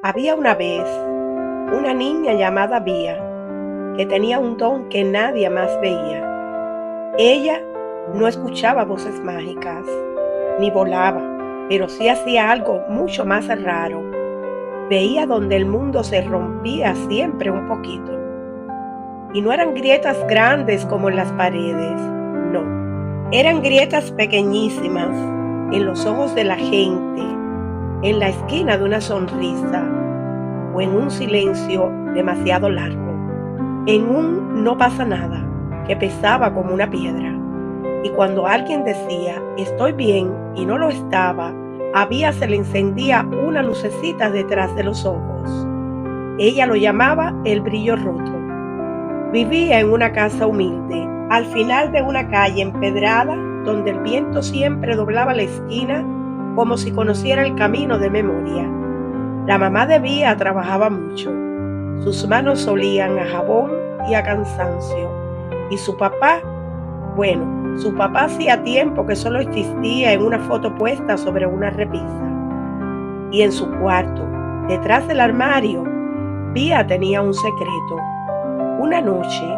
Había una vez una niña llamada Vía que tenía un don que nadie más veía. Ella no escuchaba voces mágicas ni volaba, pero sí hacía algo mucho más raro. Veía donde el mundo se rompía siempre un poquito. Y no eran grietas grandes como en las paredes, no. Eran grietas pequeñísimas en los ojos de la gente, en la esquina de una sonrisa o en un silencio demasiado largo, en un no pasa nada que pesaba como una piedra. Y cuando alguien decía estoy bien y no lo estaba, a Vía se le encendía una lucecita detrás de los ojos. Ella lo llamaba el brillo roto. Vivía en una casa humilde, al final de una calle empedrada, donde el viento siempre doblaba la esquina como si conociera el camino de memoria. La mamá de Vía trabajaba mucho. Sus manos olían a jabón y a cansancio. Y su papá, su papá hacía tiempo que solo existía en una foto puesta sobre una repisa. Y en su cuarto, detrás del armario, Vía tenía un secreto. Una noche,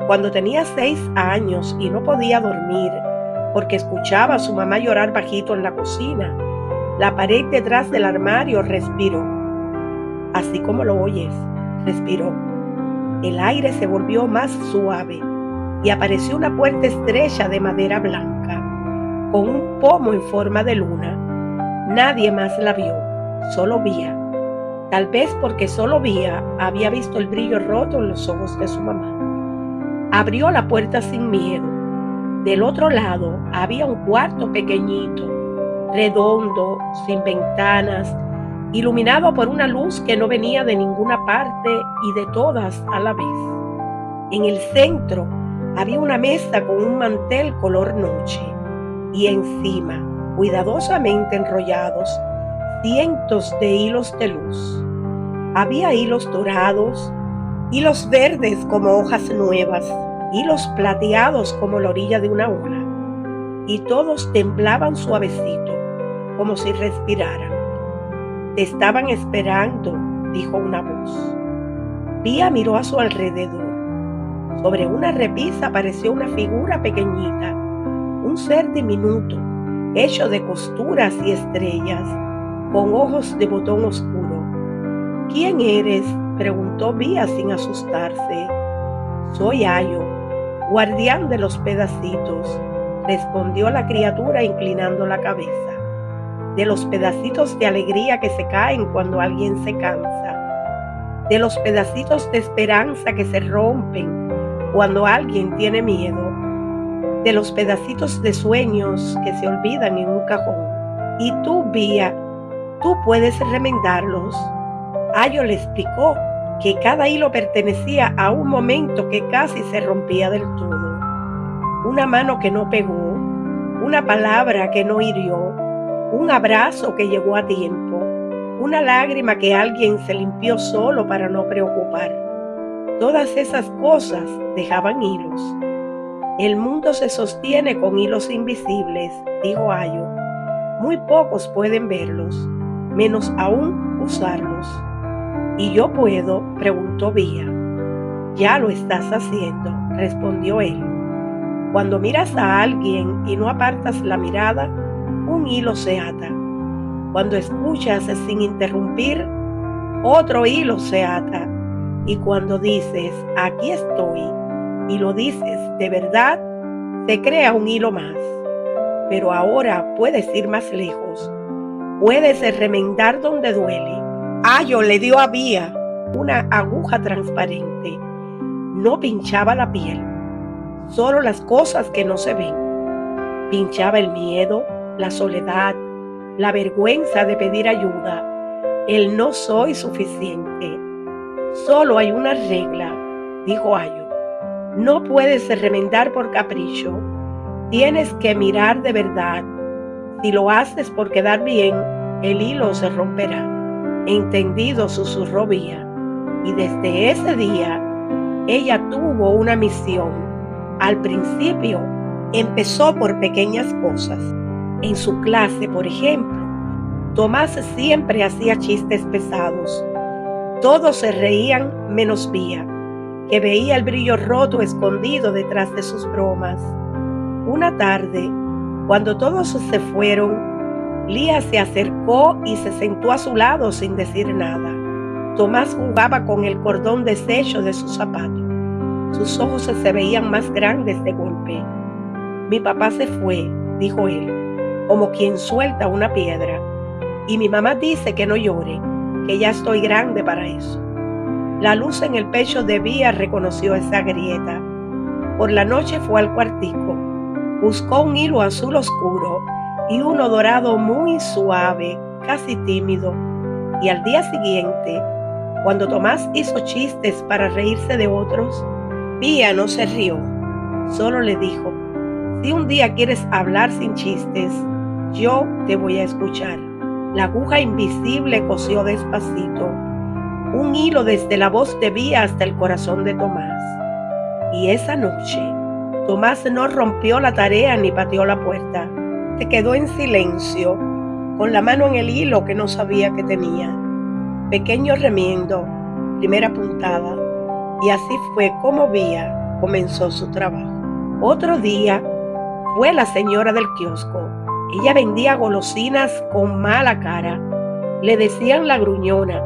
cuando tenía 6 años y no podía dormir porque escuchaba a su mamá llorar bajito en la cocina, la pared detrás del armario respiró. Así como lo oyes, respiró. El aire se volvió más suave y apareció una puerta estrecha de madera blanca, con un pomo en forma de luna. Nadie más la vio, solo Vía. Tal vez porque solo Vía había visto el brillo roto en los ojos de su mamá. Abrió la puerta sin miedo. Del otro lado había un cuarto pequeñito, redondo, sin ventanas, iluminado por una luz que no venía de ninguna parte y de todas a la vez. En el centro había una mesa con un mantel color noche y encima, cuidadosamente enrollados, cientos de hilos de luz. Había hilos dorados, hilos verdes como hojas nuevas, hilos plateados como la orilla de una ola, y todos temblaban suavecito, como si respiraran. Te estaban esperando, dijo una voz. Vía miró a su alrededor. Sobre una repisa apareció una figura pequeñita, un ser diminuto, hecho de costuras y estrellas, con ojos de botón oscuro. ¿Quién eres?, preguntó Vía sin asustarse. Soy Ayo, guardián de los pedacitos, respondió la criatura inclinando la cabeza. De los pedacitos de alegría que se caen cuando alguien se cansa, de los pedacitos de esperanza que se rompen cuando alguien tiene miedo, de los pedacitos de sueños que se olvidan en un cajón. Y tú, Vía, tú puedes remendarlos. Ayo le explicó que cada hilo pertenecía a un momento que casi se rompía del todo. Una mano que no pegó, una palabra que no hirió, un abrazo que llegó a tiempo, una lágrima que alguien se limpió solo para no preocupar. Todas esas cosas dejaban hilos. El mundo se sostiene con hilos invisibles, dijo Ayo. Muy pocos pueden verlos, menos aún usarlos. ¿Y yo puedo?, preguntó Vía. Ya lo estás haciendo, respondió él. Cuando miras a alguien y no apartas la mirada, un hilo se ata. Cuando escuchas sin interrumpir, otro hilo se ata. Y cuando dices, aquí estoy, y lo dices de verdad, se crea un hilo más. Pero ahora puedes ir más lejos. Puedes remendar donde duele. Ayo le dio a Vía una aguja transparente. No pinchaba la piel, solo las cosas que no se ven. Pinchaba el miedo, la soledad, la vergüenza de pedir ayuda, el no soy suficiente. Solo hay una regla, dijo Ayo. No puedes remendar por capricho. Tienes que mirar de verdad. Si lo haces por quedar bien, el hilo se romperá. Entendido, susurró Vía. Y desde ese día, ella tuvo una misión. Al principio, empezó por pequeñas cosas. En su clase, por ejemplo, Tomás siempre hacía chistes pesados. Todos se reían menos Vía, que veía el brillo roto escondido detrás de sus bromas. Una tarde, cuando todos se fueron, Lía se acercó y se sentó a su lado sin decir nada. Tomás jugaba con el cordón deshecho de su zapato. Sus ojos se veían más grandes de golpe. Mi papá se fue, dijo él, como quien suelta una piedra. Y mi mamá dice que no llore, que ya estoy grande para eso. La luz en el pecho de Vía reconoció esa grieta. Por la noche fue al cuartico. Buscó un hilo azul oscuro y uno dorado muy suave, casi tímido. Y al día siguiente, cuando Tomás hizo chistes para reírse de otros, Vía no se rió. Solo le dijo: si un día quieres hablar sin chistes, yo te voy a escuchar. La aguja invisible cosió despacito un hilo desde la voz de Vía hasta el corazón de Tomás. Y esa noche, Tomás no rompió la tarea ni pateó la puerta. Se quedó en silencio, con la mano en el hilo que no sabía que tenía. Pequeño remiendo, primera puntada, y así fue como Vía comenzó su trabajo. Otro día fue la señora del kiosco. Ella vendía golosinas con mala cara. Le decían la gruñona,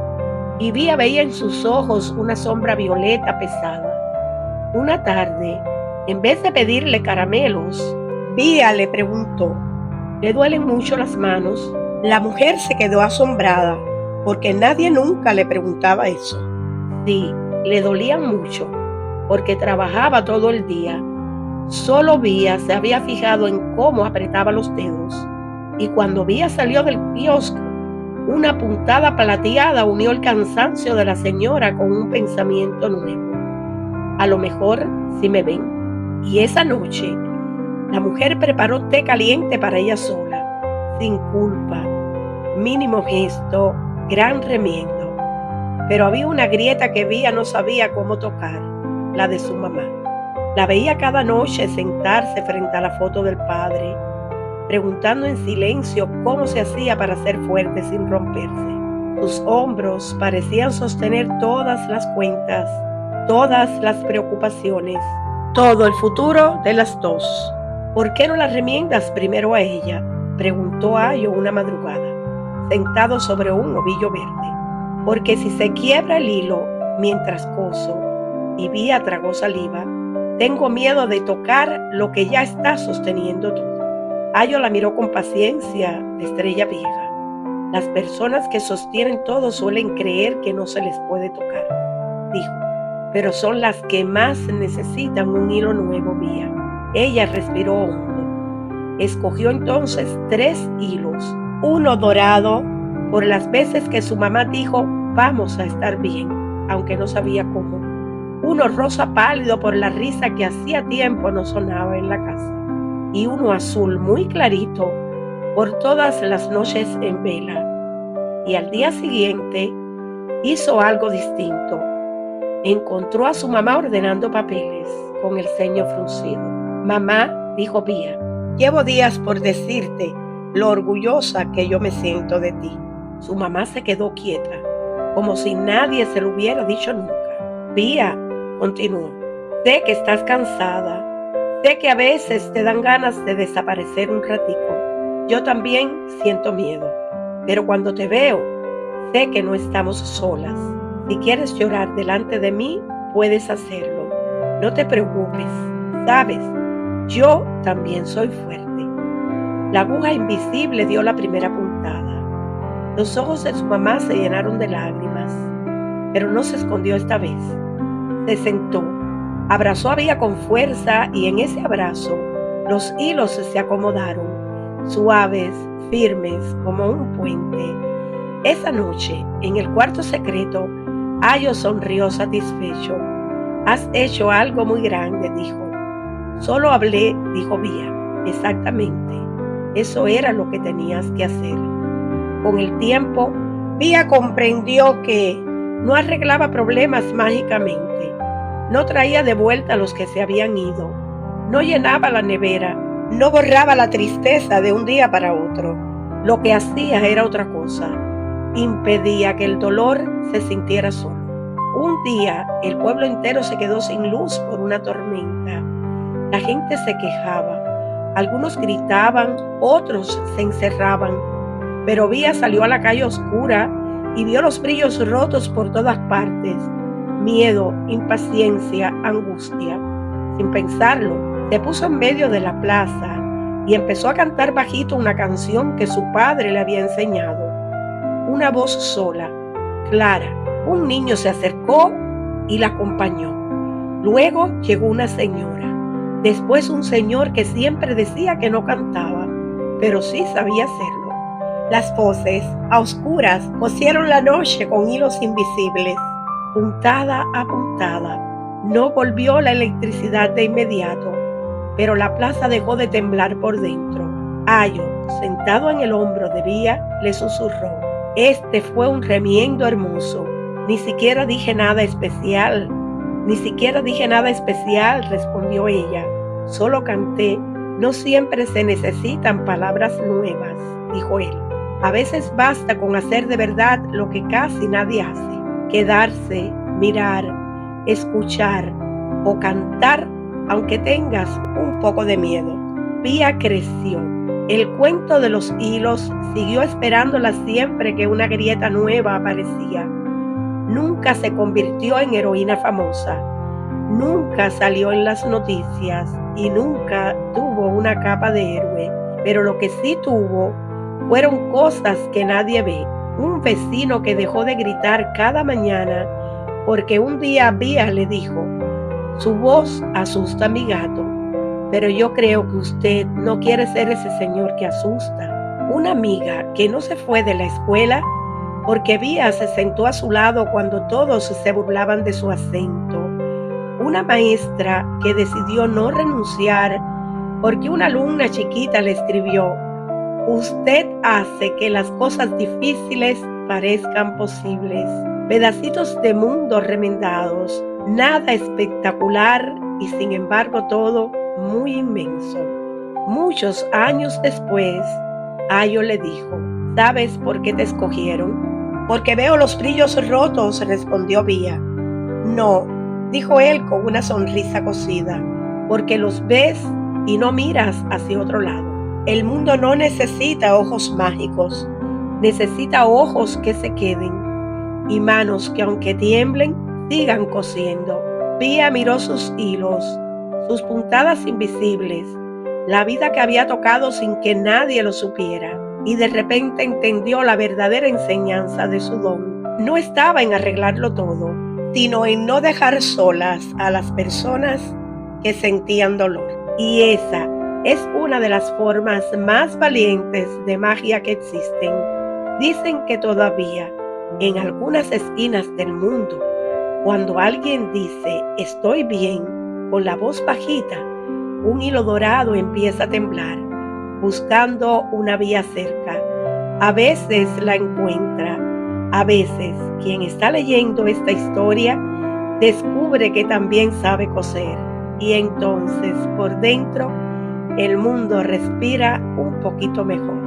y Vía veía en sus ojos una sombra violeta pesada. Una tarde, en vez de pedirle caramelos, Vía le preguntó: ¿le duelen mucho las manos? La mujer se quedó asombrada, porque nadie nunca le preguntaba eso. Sí, le dolían mucho, porque trabajaba todo el día. Solo Vía se había fijado en cómo apretaba los dedos, y cuando Vía salió del kiosco, una puntada plateada unió el cansancio de la señora con un pensamiento nuevo. A lo mejor sí me ven. Y esa noche, la mujer preparó té caliente para ella sola, sin culpa, mínimo gesto, gran remiendo. Pero había una grieta que Vía no sabía cómo tocar, la de su mamá. La veía cada noche sentarse frente a la foto del padre, preguntando en silencio cómo se hacía para ser fuerte sin romperse. Sus hombros parecían sostener todas las cuentas, todas las preocupaciones, todo el futuro de las dos. ¿Por qué no la remiendas primero a ella?, preguntó Ayo una madrugada, sentado sobre un ovillo verde. Porque si se quiebra el hilo mientras coso, y Vía tragó saliva, tengo miedo de tocar lo que ya está sosteniendo todo. Ayo la miró con paciencia de estrella vieja. Las personas que sostienen todo suelen creer que no se les puede tocar, dijo, pero son las que más necesitan un hilo nuevo, Vía. Ella respiró hondo. Escogió entonces 3 hilos, uno dorado, por las veces que su mamá dijo: vamos a estar bien, aunque no sabía cómo. Uno rosa pálido por la risa que hacía tiempo no sonaba en la casa. Y uno azul muy clarito por todas las noches en vela. Y al día siguiente hizo algo distinto. Encontró a su mamá ordenando papeles, con el ceño fruncido. Mamá, dijo Vía, llevo días por decirte lo orgullosa que yo me siento de ti. Su mamá se quedó quieta, como si nadie se lo hubiera dicho nunca. Vía, continuó, sé que estás cansada. Sé que a veces te dan ganas de desaparecer un ratico. Yo también siento miedo. Pero cuando te veo, sé que no estamos solas. Si quieres llorar delante de mí, puedes hacerlo. No te preocupes. Sabes, yo también soy fuerte. La aguja invisible dio la primera puntada. Los ojos de su mamá se llenaron de lágrimas, pero no se escondió esta vez. Se sentó. Abrazó a Vía con fuerza y en ese abrazo los hilos se acomodaron, suaves, firmes como un puente. Esa noche, en el cuarto secreto, Ayo sonrió satisfecho. Has hecho algo muy grande, dijo. Solo hablé, dijo Vía. Exactamente. Eso era lo que tenías que hacer. Con el tiempo, Vía comprendió que no arreglaba problemas mágicamente. No traía de vuelta a los que se habían ido, no llenaba la nevera, no borraba la tristeza de un día para otro. Lo que hacía era otra cosa: impedía que el dolor se sintiera solo. Un día el pueblo entero se quedó sin luz por una tormenta. La gente se quejaba, algunos gritaban, otros se encerraban, pero Vía salió a la calle oscura y vio los brillos rotos por todas partes. Miedo, impaciencia, angustia. Sin pensarlo, se puso en medio de la plaza y empezó a cantar bajito una canción que su padre le había enseñado. Una voz sola, clara. Un niño se acercó y la acompañó. Luego llegó una señora. Después un señor que siempre decía que no cantaba, pero sí sabía hacerlo. Las voces, a oscuras, cosieron la noche con hilos invisibles. Puntada a puntada, no volvió la electricidad de inmediato, pero la plaza dejó de temblar por dentro. Ayo, sentado en el hombro de Vía, le susurró: "Este fue un remiendo hermoso. Ni siquiera dije nada especial, respondió ella. Solo canté. No siempre se necesitan palabras nuevas, dijo él. A veces basta con hacer de verdad lo que casi nadie hace: quedarse, mirar, escuchar o cantar, aunque tengas un poco de miedo". Vía creció. El cuento de los hilos siguió esperándola siempre que una grieta nueva aparecía. Nunca se convirtió en heroína famosa, nunca salió en las noticias y nunca tuvo una capa de héroe. Pero lo que sí tuvo fueron cosas que nadie ve. Un vecino que dejó de gritar cada mañana porque un día Vía le dijo: "Su voz asusta a mi gato, pero yo creo que usted no quiere ser ese señor que asusta". Una amiga que no se fue de la escuela porque Vía se sentó a su lado cuando todos se burlaban de su acento. Una maestra que decidió no renunciar porque una alumna chiquita le escribió: "Usted hace que las cosas difíciles parezcan posibles". Pedacitos de mundo remendados, nada espectacular y sin embargo todo muy inmenso. Muchos años después, Ayo le dijo: "¿Sabes por qué te escogieron?". "Porque veo los brillos rotos", respondió Vía. "No", dijo él con una sonrisa cosida, "porque los ves y no miras hacia otro lado. El mundo no necesita ojos mágicos, necesita ojos que se queden y manos que aunque tiemblen, sigan cosiendo". Vía miró sus hilos, sus puntadas invisibles, la vida que había tocado sin que nadie lo supiera, y de repente entendió la verdadera enseñanza de su don. No estaba en arreglarlo todo, sino en no dejar solas a las personas que sentían dolor. Y esa es una de las formas más valientes de magia que existen. Dicen que todavía, en algunas esquinas del mundo, cuando alguien dice "estoy bien" con la voz bajita, un hilo dorado empieza a temblar, buscando una vía cerca. A veces la encuentra, a veces quien está leyendo esta historia descubre que también sabe coser, y entonces por dentro el mundo respira un poquito mejor.